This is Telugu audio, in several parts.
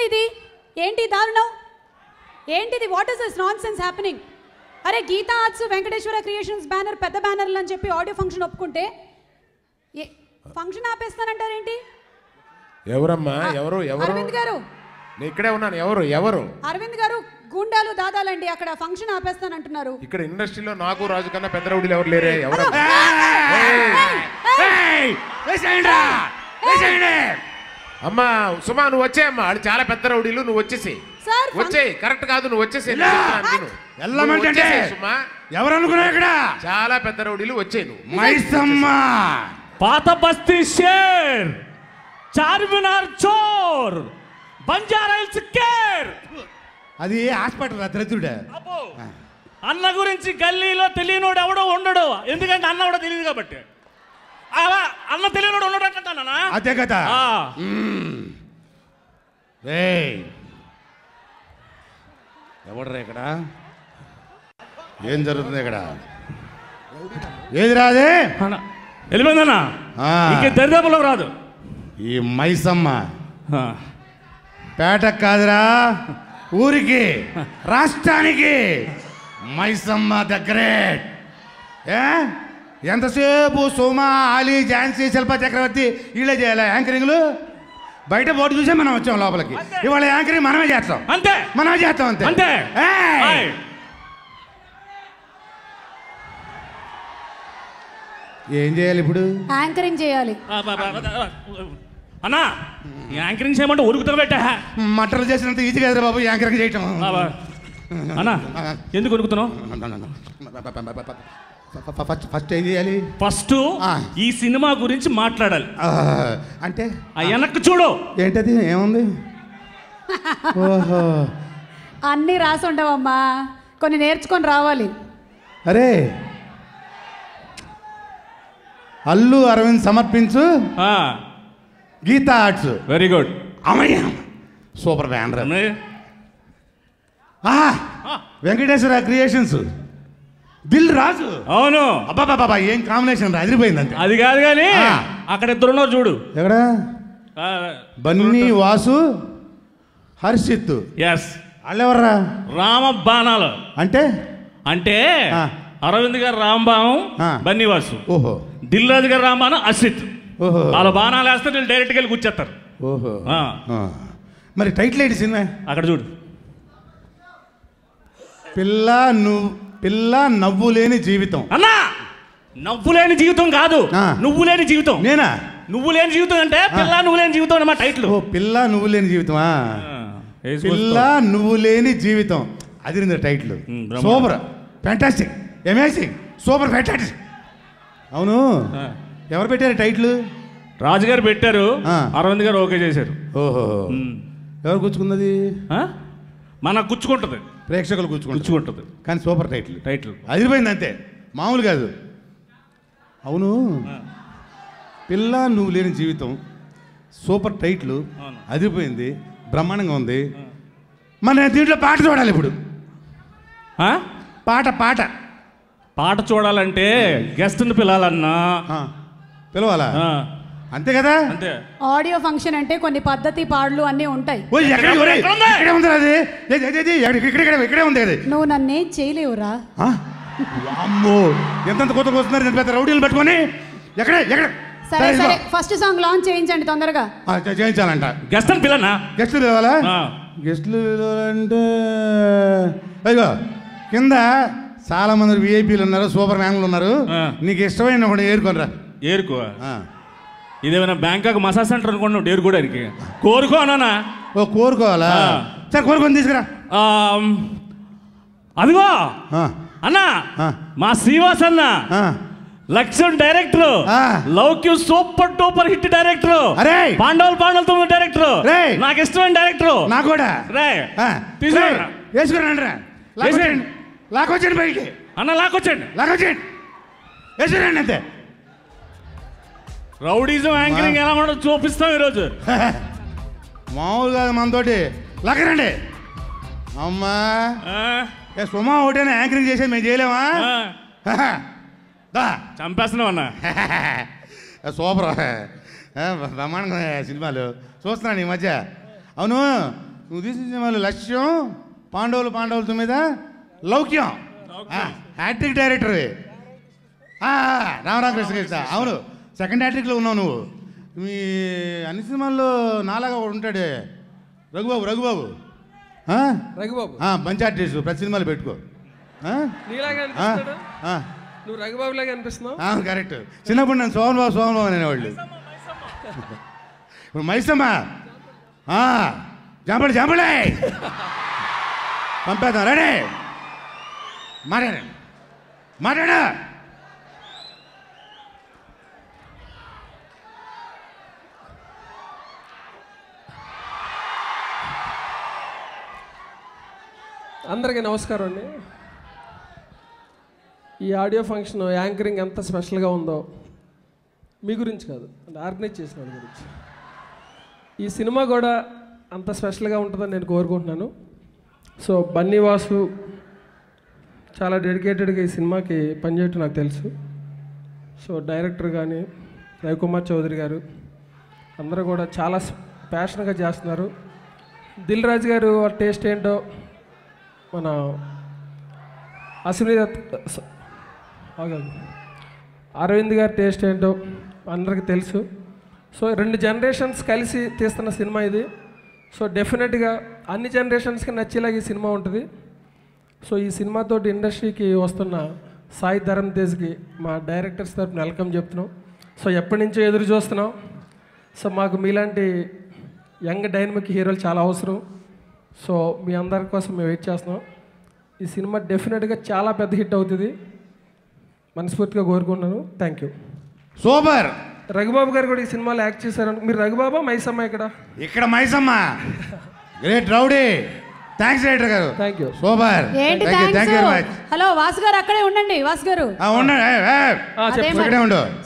ఏంటిది? ఏంటి దారుణం? ఏంటిది? What is this nonsense happening? అరే Geetha Arts Venkateswara Creations banner పెద్ద బ్యానర్లు అని చెప్పి ఆడియో ఫంక్షన్ ఒప్పుకుంటే ఫంక్షన్ ఆపేస్తానంటారేంటి? ఎవరమ్మా? ఎవరు? అరవింద్ గారు, నేను ఇక్కడే ఉన్నాను. ఎవరు? అరవింద్ గారు గూండాలు దాదాలండి, అక్కడ ఫంక్షన్ ఆపేస్తానంటున్నారు. ఇక్కడ ఇండస్ట్రీలో నాకు రాజు కన్నా పెద్ద రౌడీలు ఎవరు లేరే? ఎవరమ్మా? అమ్మా సుమా, నువ్వు వచ్చాయమ్మా. వాళ్ళు చాలా పెద్ద రౌడీలు, నువ్వు వచ్చేసి వచ్చేయి. కరెక్ట్ కాదు, నువ్వు వచ్చేసి సుమా. ఎవరు అనుకున్నా? ఇక్కడ చాలా పెద్ద రౌడీలు వచ్చాయి. నువ్వు మైసమ్మ, పాత బస్తీ షేర్, చార్మినార్ చోర్, బంజారా హిల్స్ కేర్. అది హాస్పిటల్ దరిద్రుడే. అన్న గురించి గల్లీలో తెలియనోడు ఎవడో ఉండడు, ఎందుకంటే అన్న కూడా తెలియదు కాబట్టి. అన్న తెలియనోడు ఉండడు అంటానా? అదే కదా. ఎవడరా ఇక్కడ? ఏం జరుగుతుంది ఇక్కడ? ఏది రాదే? వెళ్ళిపోయిందన్నా, ఇంకే దరిదాపులో రాదు. ఈ మైసమ్మ పేటకు కాదురా, ఊరికి, రాష్ట్రానికి మైసమ్మ దగ్గరే. ఎంతసేపు సుమా, ఆలీ, ఝాన్సీ, శిల్పా చక్రవర్తి వీళ్ళే చేయాలి యాంకరింగ్లు. బయట బోర్డు చూసే మనం వచ్చాం లోపలికి. ఇవాళ యాంకరింగ్ మనమే చేస్తాం. అంతే, మనమే చేస్తాం. అంతే అంతే. ఏం చేయాలి ఇప్పుడు? యాంకరింగ్ చేయాలి. అన్నా, యాంకరింగ్ చేయమంటే ఉరుకుతా పెట్టా. మటర్లు చేసినంత ఈజీ కదరా బాబు యాంకరింగ్ చేయటం. అన్నా ఎందుకు ఉరుకుతున్నావు? ఫస్ట్ ఏం చేయాలి? ఫస్ట్ ఈ సినిమా గురించి మాట్లాడాలి. అంటే వెనక్కి చూడు. ఏంటది? ఏముంది? ఓహో, అన్నీ రాసి ఉండవమ్మా, కొన్ని నేర్చుకొని రావాలి. అరే, అల్లు అరవింద్ సమర్పించు గీతా ఆర్ట్స్. Very good. అమ్మయ్య, super banner. Venkateswara Creations, Dil Raju. అవును. అబ్బాబాబా, ఏం కాంబినేషన్ రా, అదిరిపోయింది. అంతే. అది కాదు కానీ అక్కడ ఇద్దరున్నారు చూడు. ఎక్కడ? బన్నీ, వాసు, హర్షిత్. ఎస్. వాళ్ళెవర్రా? రామ బాణాలు. అంటే అంటే అరవింద్ గారు రాంబాణం, బన్నీ వాసు. ఓహో. దిల్ రాజు గారు రాంబాణం, అసిత్. ఓహో. వాళ్ళ బాణాలు వేస్తే వీళ్ళు డైరెక్ట్గా వెళ్ళి కూర్చేస్తారు. ఓహో. మరి టైటిల్ ఏంటి సినిమా? అక్కడ చూడు. పిల్ల నవ్వు లేని జీవితం. అన్నా, నవ్వు లేని జీవితం కాదు, నువ్వు లేని జీవితం. నేనా? నువ్వు లేని జీవితం అంటే పిల్ల నువ్వు లేని జీవితం అన్నమా టైటిల్. ఓ, పిల్ల నువ్వు లేని జీవితమా? పిల్ల నువ్వు లేని జీవితం, అది title. Super, fantastic, amazing, super, fantastic. అవును, ఎవరు పెట్టారు టైటిల్? రాజుగారు పెట్టారు, అరవింద్ గారు ఓకే చేశారు. ఓహో. ఎవరు కూర్చుకున్నది? మనకు గుచ్చుకుంటుంది, ప్రేక్షకులు గుచ్చుకుంటుంది. కానీ సూపర్ టైటిల్ అదిరిపోయింది. అంతే, మామూలు కాదు. అవును, పిల్ల నువ్వు లేని జీవితం, సూపర్ టైటిల్, అదిరిపోయింది, బ్రహ్మాండంగా ఉంది. మన దీంట్లో పాట చూడాలి ఇప్పుడు. పాట పాట పాట చూడాలంటే గెస్ట్ని పిలవాలన్నా. పిలవాలా? అంతే కదా. అంతే. ఆడియో ఫంక్షన్ అంటే కొన్ని పద్ధతి పాటలు అన్నీ ఉంటాయి. ఇక్కడే ఉంది కదా. నువ్వు నన్నే చేయలేవురా. అమ్మో, ఎంతంత కొత్తగా వస్తున్నారు, ఎంత పెద్ద రౌడీలు పెట్టుకొని. ఎక్కడ? సరే సరే, ఫస్ట్ సాంగ్ లాంచ్ చేయించండి తొందరగా. చేయించాలంట. గెస్ట్ అని పిల్లనా? గెస్టులు పిలవాలా? గెస్టులు పిలవాలంటే అయ్యో, కింద చాలా మంది విఐపీలు ఉన్నారు, సూపర్ మ్యాన్లు ఉన్నారు. నీకు ఇష్టమైన ఒకటి ఏరుకోనరా. ఏరుకో? ఇదేమైనా బ్యాంకాక్ మసాజ్ సెంటర్ అనుకున్నావు ఏరుకోవడానికి? కోరుకోనా? ఓ, కోరుకోవాలా? సరే, కోరుకొని తీసుకురా. అదిగో అన్నా, మా శ్రీవాస్ అన్న Lakshyam director, Loukyam super duper hit director, పాండవులతో డైరెక్టర్, నాకు ఇష్టమైన డైరెక్టర్. నాకు కూడా. వేసుకురండి రా, లాకొచ్చండి బయటికి. అన్న లాకొచ్చండి వేసుకురండి. అంతే. రౌడీజం యాంకరింగ్ ఎలా ఉండో చూపిస్తాం ఈరోజు. మామూలు కాదు మనతోటి. లాగరండి. అమ్మా, సుమా ఒకటేనా యాంకరింగ్ చేసేది, మేము చేయలేమా? చంపేస్తున్నావు అన్న. సూపర్, బ్రహ్మాండంగా సినిమాలు చూస్తున్నాను ఈ మధ్య. అవును, నువ్వు తీసిన సినిమాలు లక్ష్యం, పాండవులు 9 లౌక్యం, హ్యాట్రిక్ డైరెక్టర్ రామరామకృష్ణ కృష్ణ. అవును, సెకండ్ హ్యాట్రిక్లో ఉన్నావు నువ్వు. మీ అన్ని సినిమాల్లో నాలాగా ఉంటాడే రఘుబాబు మంచి ఆర్టిస్ట్, ప్రతి సినిమాలు పెట్టుకో. నువ్వు రఘుబాబులాగా అనిపిస్తున్నావు. కరెక్ట్. చిన్నప్పుడు నేను సోమన్ బాబు అనేవాళ్ళు. ఇప్పుడు మైసమ్మ జంపడే పంపేద్దాం. రెడీ, మాట్లాడా. అందరికీ నమస్కారం అండి. ఈ ఆడియో ఫంక్షన్ యాంకరింగ్ ఎంత స్పెషల్గా ఉందో మీ గురించి కాదు, అంటే ఆర్గనైజ్ చేసిన వాళ్ళ గురించి. ఈ సినిమా కూడా అంత స్పెషల్గా ఉంటుందని నేను కోరుకుంటున్నాను. సో బన్నీ వాసు చాలా డెడికేటెడ్గా ఈ సినిమాకి పనిచేయటం నాకు తెలుసు. సో డైరెక్టర్ కానీ రవికుమార్ చౌదరి గారు అందరూ కూడా చాలా ప్యాషన్గా చేస్తున్నారు. దిల్ రాజు గారు టేస్ట్ ఏంటో, మన అరవింద్ గారి టేస్ట్ ఏంటో అందరికీ తెలుసు. సో 2 జనరేషన్స్ కలిసి తీస్తున్న సినిమా ఇది. సో డెఫినెట్గా అన్ని జనరేషన్స్కి నచ్చేలాగా ఈ సినిమా ఉంటుంది. సో ఈ సినిమాతోటి ఇండస్ట్రీకి వస్తున్న సాయి ధరమ్ తేజ్కి మా డైరెక్టర్స్ తరఫున వెల్కమ్ చెప్తున్నాం. సో ఎప్పటి నుంచో ఎదురు చూస్తున్నాం. సో మాకు మీలాంటి యంగ్ డైనమిక్ హీరోలు చాలా అవసరం. సో మీ అందరి కోసం మేము వెయిట్ చేస్తున్నాం. ఈ సినిమా డెఫినెట్గా చాలా పెద్ద హిట్ అవుతుంది, మనస్ఫూర్తిగా కోరుకుంటున్నాను. Thank you. సూపర్. రఘుబాబు గారు కూడా ఈ సినిమాలో యాక్ట్ చేశారు. మీరు రఘుబాబు మైసమ్మ ఇక్కడ Maisamma. Great rowdy. Thanks director గారు. Thank you. Super. Hello Vasu గారు, అక్కడే ఉండండి. వాసు గారు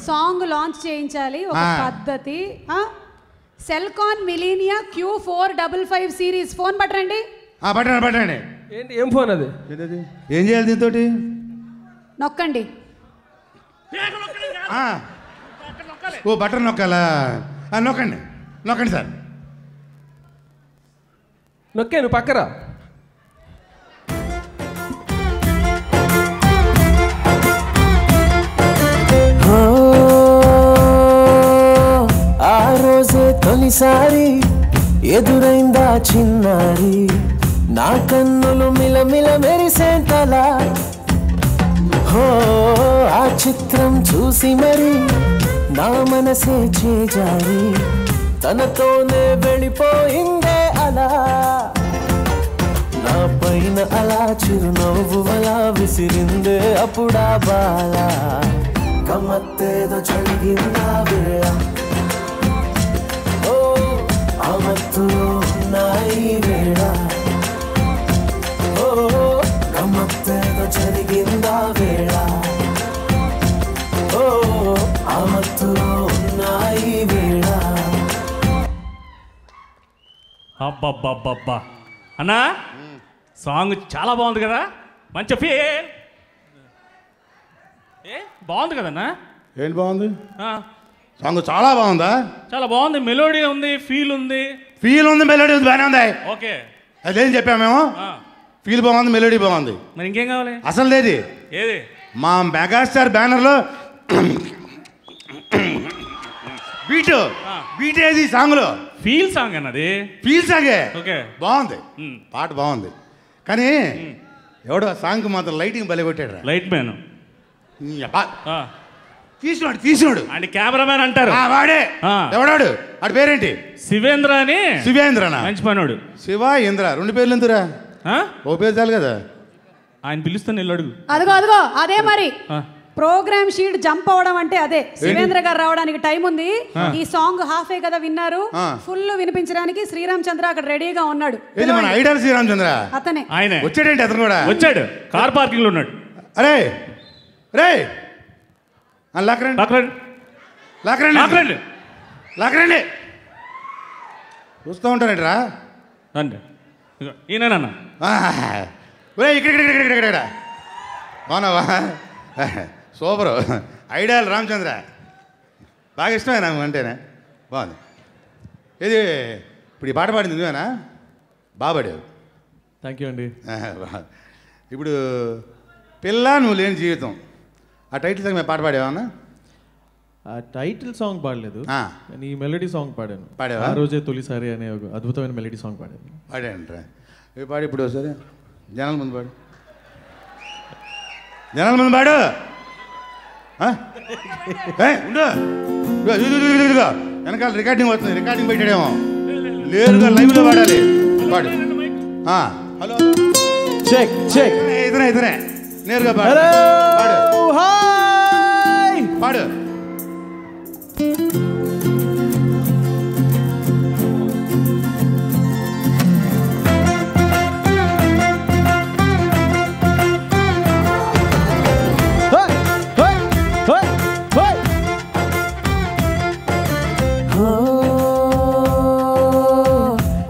సాంగ్ లాంచ్ చేయించాలి, ఒక పద్ధతి. సెల్కాన్ మిలీనియా Q455 సిరీస్ ఫోన్ పట్టండి. పట్టండి. ఏంటి, ఏం ఫోన్ అది? ఏం చేయాలి దీంతో? నొక్కండి. బటన్ నొక్కాలా? నొక్కండి సార్. నొక్కాను, పక్కరా. ఆ రోజే తొలిసారి ఎదురైందా చిన్నారి, నా కన్నులు మిలమిల మెరిసేంతలా. ఆ చిత్రం చూసి మరి నా మనసే చేజారి, తనతోనే వెళ్ళిపోయిందే అలా. నా పైన అలా చిరునవ్వు అలా విసిరిందే అప్పుడా బాల. గమ్మత్తేదో జరిగిందా వేళ, ఆ మత్తులో ఉన్నాయి వేళ. గమ్మత్తేదో జరిగిందా వేళ, ఆ మత్తులో ఉన్నాయి వేళ. అబ్బబ్బబ్బబ్బా అన్నా, సాంగ్ చాలా బాగుంది కదా, మంచి ఫీల్. బాగుంది కదన్నా? ఏంటి బాగుంది? సాంగ్ చాలా బాగుందా? చాలా బాగుంది. మెలోడీ ఉంది, ఫీల్ ఉంది. మెలోడీ ఉంది, బాగానే ఉంది. ఓకే, అదేం చెప్పాము మేము. ఫీల్ బాగుంది, మెలోడీ బాగుంది. మరి ఇంకేం కావాలి? అసలు ఏది మా మెగాస్టార్ బ్యానర్లో బీట్ ఏది సాంగ్లో? ఫీల్ సాంగ్ అన్నది. ఫీల్ సాంగే. ఓకే, బాగుంది, పాట బాగుంది. కానీ ఎవడో సాంగ్ మాత్రం లైటింగ్ బలి కొట్టాడు. లైట్ మ్యాన్ తీసినాడు అంటే కెమెరామ్యాన్ అంటారు. వాడే. ఎవడాడు? వాడి పేరేంటి? శివేంద్ర అని. శివేంద్రనా? మంచి పనుడు. శివ ఇంద్ర 2 పేర్లు ఎందురా? ఓ పేరు చాలు కదా. ఆయన పిలుస్తాను ఇల్లు అడుగు. అదిగో అదే మరి ప్రోగ్రామ్ షీట్ జంప్ అవడం అంటే అదే. శివేంద్ర గారు రావడానికి టైం ఉంది. ఈ సాంగ్ హాఫే కదా విన్నారు, ఫుల్ వినిపించడానికి శ్రీరామ్ చంద్ర అక్కడ రెడీగా ఉన్నాడు. ఐడల్ శ్రీరామ్ చంద్ర అతనే. ఆయన వచ్చాడేంటి? అతను కూడా వచ్చాడు, కార్ పార్కింగ్ లో ఉన్నాడు. అరే లాకరండి చూస్తూ ఉంటారండి రా. అంటే ఈయన ఇక్కడ బాగున్నావా? సూపరు. ఐడియల్ రామచంద్ర బాగా ఇష్టమే నాకు అంటేనే. బాగుంది. ఇది ఇప్పుడు ఈ పాట పాడింది నువ్వేనా? బాబాడావు. థ్యాంక్ యూ అండి. ఇప్పుడు పిల్ల నువ్వు లేని జీవితం ఆ టైటిల్ దగ్గర మేము పాట పాడేవన్నా? ఆ టైటిల్ సాంగ్ పాడలేదు, కానీ ఈ మెలోడీ సాంగ్ పాడాను. పాడావా? ఆ రోజే తొలిసారి అనే ఒక అద్భుతమైన మెలోడీ సాంగ్ పాడాను. పాడానంట. ఇవి పాడి ఇప్పుడు సరే జనాల ముందు పాడు, జనాల ముందు పాడు. ఉండు వెనకాల రికార్డింగ్ వస్తుంది, రికార్డింగ్ పెట్టాడేమో. లేరుగా లైవ్లో పాడాలి. పాడు. Hello check check. ఇతనే నేరుగా పాడు. పాడు.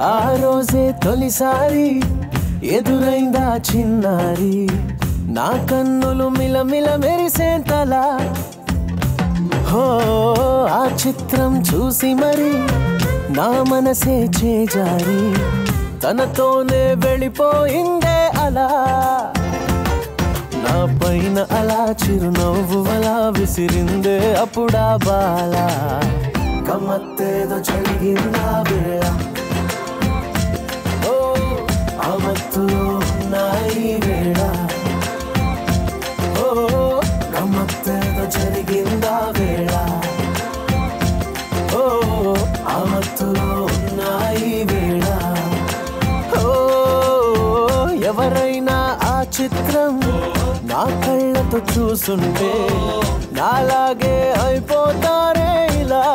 ఆ రోజే తొలిసారి ఎదురైందా చిన్నారి, నా కన్నులు మిలమిల మెరిసేంతలా. ఆ చిత్రం చూసి మరి నా మనసే చేజారి, తనతోనే వెళ్ళిపోయిందే అలా. నా పైన అలా చిరునవ్వు అలా విసిరిందే అప్పుడా బాల. గమ్మత్తేదో జరిగిందా వేళ, ఆ మత్తులో ఉన్నాయి వేళ. గమ్మత్తేదో జరిగిందా వేళ, ఆ మత్తులో ఉన్నాయి వేళ. ఎవరైనా ఆ చిత్రం నా కళ్ళతో చూసుంటే నాలాగే అయిపోతారే ఇలా.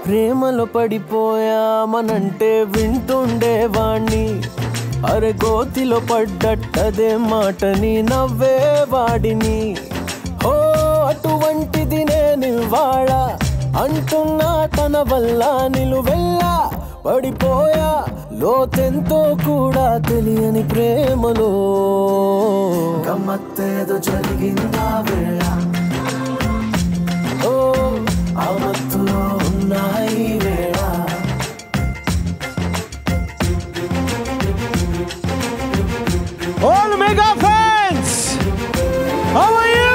ప్రేమలో పడిపోయామనంటే వింటుండేవాణ్ణి, అరే గోతిలో పడ్డట్టదే మాటని నవ్వేవాడిని. అటువంటిది నేను ఇవాళ అంటున్నా తన వల్ల నిలువెల్లా పడిపోయా. లోతెంతో కూడా తెలియని ప్రేమలో గమ్మత్తేదో జరిగిందా వేళ, ఆ మత్తులో ఉన్నాయి వేళ. All Mega fans, how are you?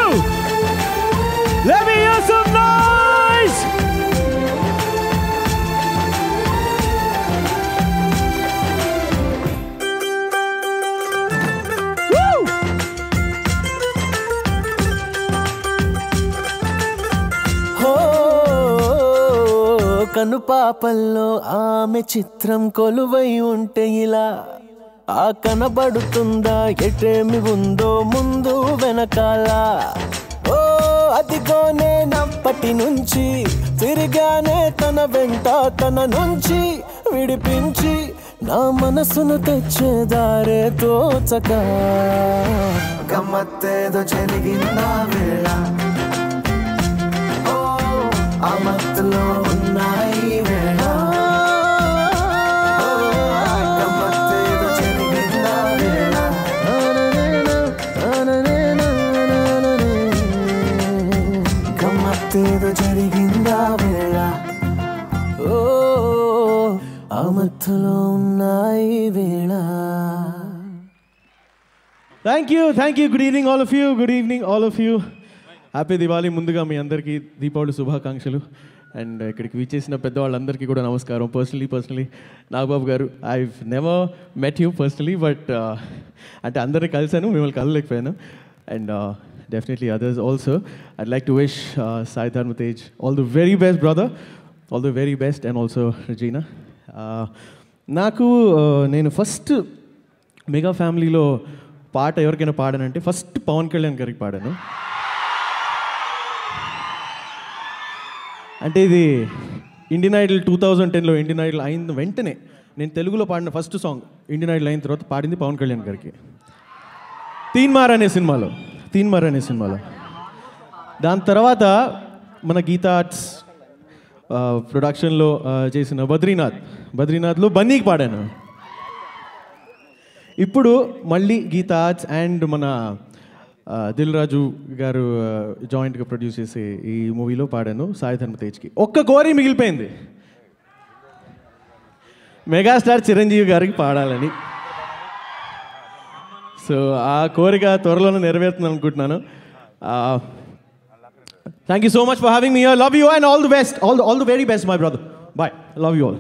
Let me hear some noise. Woo! కనుపాపల్లో ఆమె చిత్రం కొలువై ఉంటే ఇలా, ఆ కనబడుతుందా ఎటేమి ఉందో ముందు వెనకాల. అదిగోనే నప్పటి నుంచి తిరిగానే తన వెంట, తన నుంచి విడిపించి నా మనసును తెచ్చేదారే తోచక. గమ్మత్తేదో జరిగిందా వేళ, ఆ మత్తులో ఉన్నాయి వేళ. గమ్మత్తేదో జరిగిందా వేళ, గమ్మత్తేదో జరిగిందా వేళ. ఆ మత్తులో ఉన్నాయి వేళ. Thank you. Good evening all of you. Good evening all of you. Happy Diwali. ముందుగా మీ అందరికీ దీపావళి శుభాకాంక్షలు. అండ్ ఇక్కడికి విచ్చేసిన పెద్దవాళ్ళందరికీ కూడా నమస్కారం. పర్సనలీ నాగబాబు గారు, I never met you personally, but అంటే అందరినీ కలిసాను, మిమ్మల్ని కలలేకపోయాను. And definitely others also. I'd like to wish Sai Dharam Tej all the very best brother, all the very best. And also Regina. నాకు నేను ఫస్ట్ మెగా ఫ్యామిలీలో పాట ఎవరికైనా పాడానంటే ఫస్ట్ పవన్ కళ్యాణ్ గారికి పాడాను. అంటే ఇది ఇండియన్ ఐడల్ 2010లో ఇండియన్ ఐడల్ అయిన వెంటనే నేను తెలుగులో పాడిన ఫస్ట్ సాంగ్ ఇండియన్ ఐడల్ అయిన తర్వాత పాడింది పవన్ కళ్యాణ్ గారికి తీన్మార్ అనే సినిమాలో. దాని తర్వాత మన గీతా ఆర్ట్స్ ప్రొడక్షన్లో చేసిన బద్రీనాథ్లో బన్నీకి పాడాను. ఇప్పుడు మళ్ళీ గీతా ఆర్ట్స్ అండ్ మన దిల్ రాజు గారు జాయింట్గా ప్రొడ్యూస్ చేసే ఈ మూవీలో పాడాను సాయి ధర్మ తేజ్కి. ఒక్క కోరి మిగిలిపోయింది, మెగాస్టార్ చిరంజీవి గారికి పాడాలని. సో ఆ కోరిక త్వరలోనే నెరవేరుతుంది అనుకుంటున్నాను. Thank you so much for having me here. Love you and all the best, all the very best my brother. Bye. Love you all.